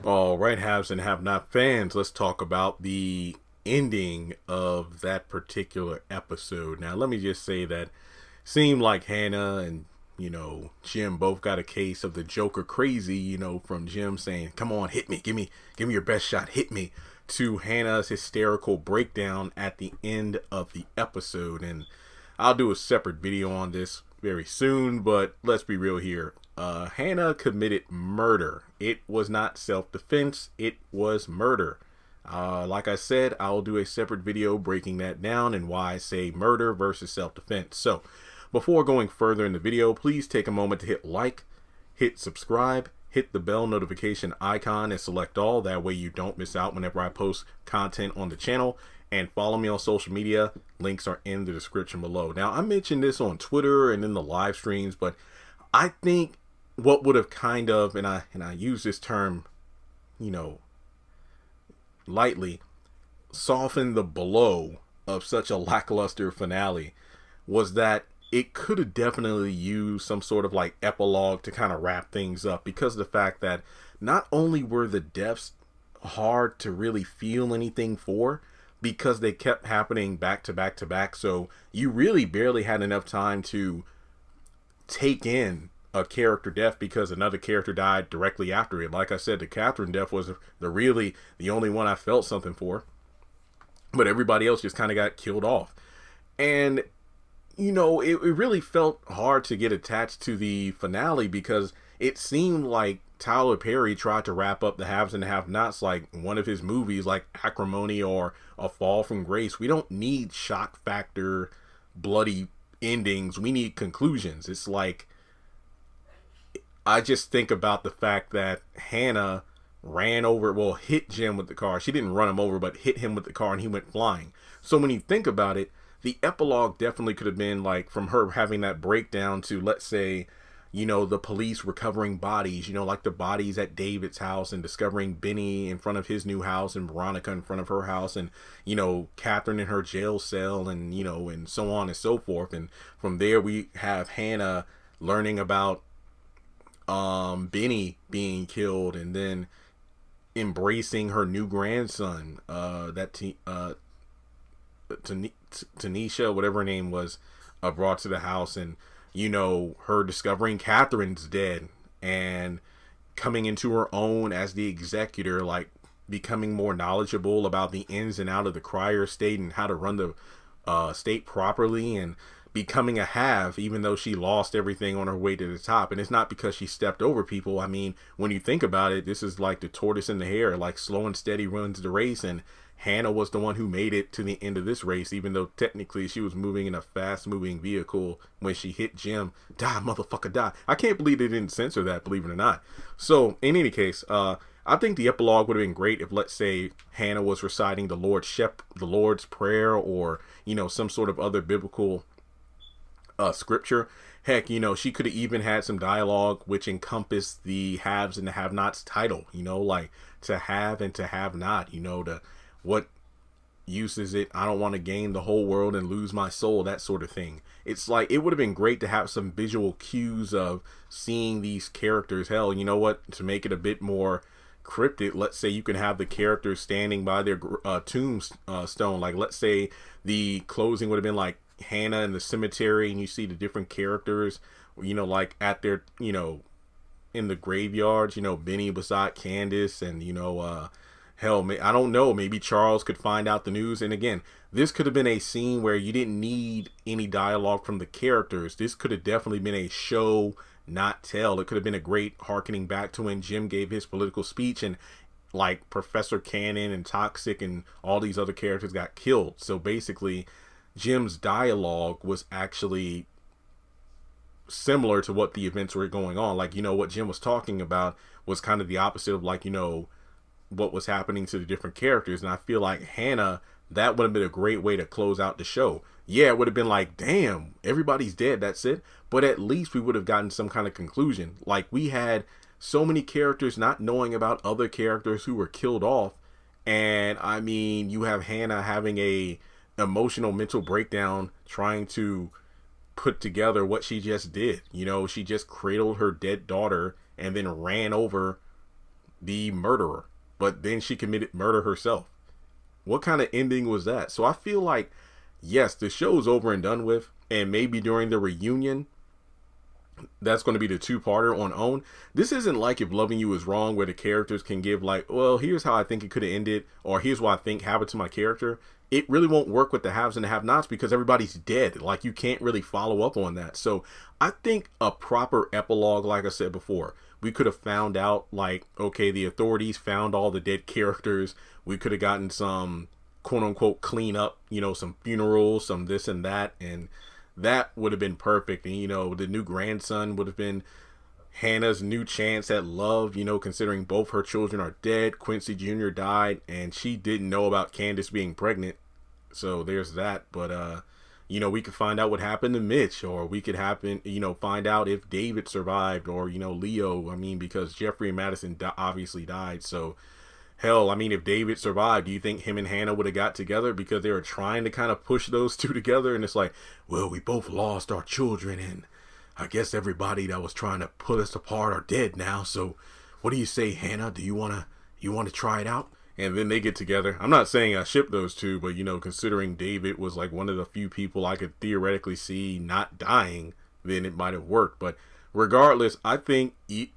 All right, haves and have not fans, let's talk about the ending of that particular episode. Now, let me just say that seemed like Hannah and Jim both got a case of the Joker crazy, from Jim saying, "Come on, hit me, give me your best shot, hit me," to Hannah's hysterical breakdown at the end of the episode. And I'll do a separate video on this very soon, but let's be real here. Hannah committed murder. It was not self-defense, it was murder. Like I said, I'll do a separate video breaking that down and why I say murder versus self-defense. So before going further in the video, please take a moment to hit like, hit subscribe, hit the bell notification icon and select all. That way you don't miss out whenever I post content on the channel. And follow me on social media. Links are in the description below. Now, I mentioned this on Twitter and in the live streams, but I think what would have kind of, and I use this term, lightly, softened the blow of such a lackluster finale was that it could have definitely used some sort of like epilogue to kind of wrap things up, because of the fact that not only were the deaths hard to really feel anything for, because they kept happening back to back to back, so you really barely had enough time to take in a character death because another character died directly after it. Like I said, the Catherine death was the only one I felt something for, but everybody else just kind of got killed off. And it really felt hard to get attached to the finale, because it seemed like Tyler Perry tried to wrap up the haves and have-nots like one of his movies, like Acrimony or A Fall from Grace. We don't need shock factor, bloody endings. We need conclusions. It's like, I just think about the fact that Hannah hit Jim with the car. She didn't run him over, but hit him with the car and he went flying. So when you think about it, the epilogue definitely could have been like from her having that breakdown to, let's say, the police recovering bodies, like the bodies at David's house, and discovering Benny in front of his new house and Veronica in front of her house, and, Catherine in her jail cell, and, and so on and so forth. And from there we have Hannah learning about Benny being killed, and then embracing her new grandson, Tanisha, whatever her name was, brought to the house, and her discovering Catherine's dead and coming into her own as the executor, like becoming more knowledgeable about the ins and out of the Crier estate and how to run the state properly, and becoming a have, even though she lost everything on her way to the top. And it's not because she stepped over people. I mean, when you think about it, this is like the tortoise and the hare, like slow and steady runs the race, and Hannah was the one who made it to the end of this race, even though technically she was moving in a fast moving vehicle when she hit Jim. Die, motherfucker, die. I can't believe they didn't censor that, believe it or not. So in any case, I think the epilogue would have been great if, let's say, Hannah was reciting the Lord's Prayer, or some sort of other biblical scripture. Heck, she could have even had some dialogue which encompassed the haves and the have-nots title, like to have and to have not, what use is it? I don't want to gain the whole world and lose my soul, that sort of thing. It's like, it would have been great to have some visual cues of seeing these characters. Hell, you know what, to make it a bit more cryptic, let's say you can have the characters standing by their tombstone. Like, let's say the closing would have been like Hannah in the cemetery, and you see the different characters, like at their, in the graveyards, Benny beside Candace, and hell, I don't know, maybe Charles could find out the news. And again, this could have been a scene where you didn't need any dialogue from the characters. This could have definitely been a show, not tell. It could have been a great harkening back to when Jim gave his political speech, and like Professor Cannon and Toxic and all these other characters got killed. So basically, Jim's dialogue was actually similar to what the events were going on. Like, what Jim was talking about was kind of the opposite of, like, what was happening to the different characters. And I feel like Hannah, that would have been a great way to close out the show. yeah, it would have been like, damn, everybody's dead, that's it. But at least we would have gotten some kind of conclusion. Like, we had so many characters not knowing about other characters who were killed off. And I mean, you have Hannah having a emotional mental breakdown trying to put together what she just did. You know, she just cradled her dead daughter and then ran over the murderer. But then she committed murder herself. What kind of ending was that? So I feel like, yes, the show's over and done with. And maybe during the reunion, that's going to be the two-parter on OWN. This isn't like If Loving You Is Wrong, where the characters can give like, well, here's how I think it could have ended, or here's what I think happened to my character. It really won't work with the haves and the have-nots because everybody's dead. Like, you can't really follow up on that. So I think a proper epilogue, like I said before, we could have found out, like, okay, the authorities found all the dead characters. We could have gotten some quote-unquote cleanup, you know, some funerals, some this and that, and that would have been perfect. And, you know, the new grandson would have been Hannah's new chance at love, you know, considering both her children are dead. Quincy Jr. died, and she didn't know about Candace being pregnant. So there's that. But, you know, we could find out what happened to Mitch, or we could find out if David survived, or, you know, Leo. I mean, because Jeffrey and Madison obviously died. So, hell, I mean, if David survived, do you think him and Hannah would have got together? Because they were trying to kind of push those two together. And it's like, well, we both lost our children, and I guess everybody that was trying to put us apart are dead now. So what do you say, Hannah? Do you want to try it out? And then they get together. I'm not saying I ship those two, but, you know, considering David was like one of the few people I could theoretically see not dying, then it might have worked. But regardless, I think,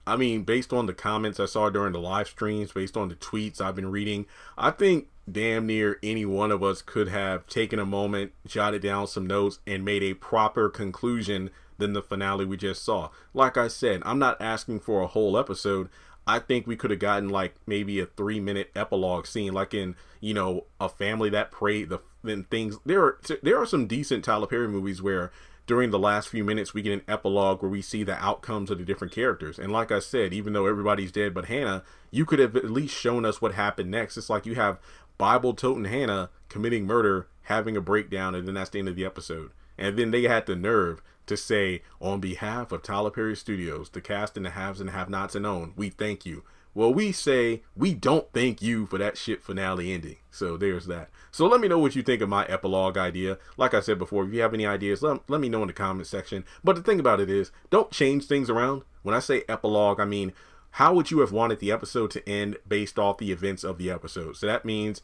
I mean, based on the comments I saw during the live streams, based on the tweets I've been reading, I think damn near any one of us could have taken a moment, jotted down some notes, and made a proper conclusion than the finale we just saw. Like I said, I'm not asking for a whole episode. I think we could have gotten like maybe a 3-minute epilogue scene, like in, you know, A Family That Prayed. Then things, there are some decent Tyler Perry movies where during the last few minutes we get an epilogue where we see the outcomes of the different characters. And like I said, even though everybody's dead but Hannah, you could have at least shown us what happened next. It's like you have Bible-toting Hannah committing murder, having a breakdown, and then that's the end of the episode. And then they had the nerve to say, on behalf of Tyler Perry Studios, the cast and the haves and the have-nots and OWN, we thank you. Well, we say we don't thank you for that shit finale ending. So there's that. So let me know what you think of my epilogue idea. Like I said before, if you have any ideas, let me know in the comment section. But the thing about it is, don't change things around. When I say epilogue, I mean, how would you have wanted the episode to end based off the events of the episode? So that means,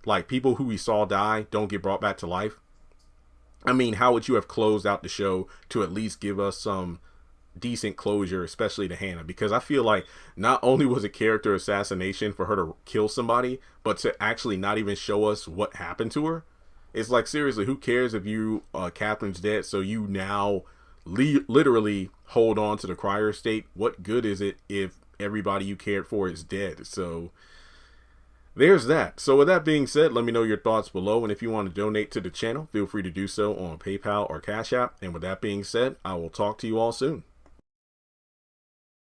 like, people who we saw die don't get brought back to life. I mean, how would you have closed out the show to at least give us some decent closure, especially to Hannah? Because I feel like not only was it character assassination for her to kill somebody, but to actually not even show us what happened to her. It's like, seriously, who cares if Catherine's dead, so you now literally hold on to the crier state? What good is it if everybody you cared for is dead? So there's that. So with that being said, let me know your thoughts below. And if you want to donate to the channel, feel free to do so on PayPal or Cash App. And with that being said, I will talk to you all soon.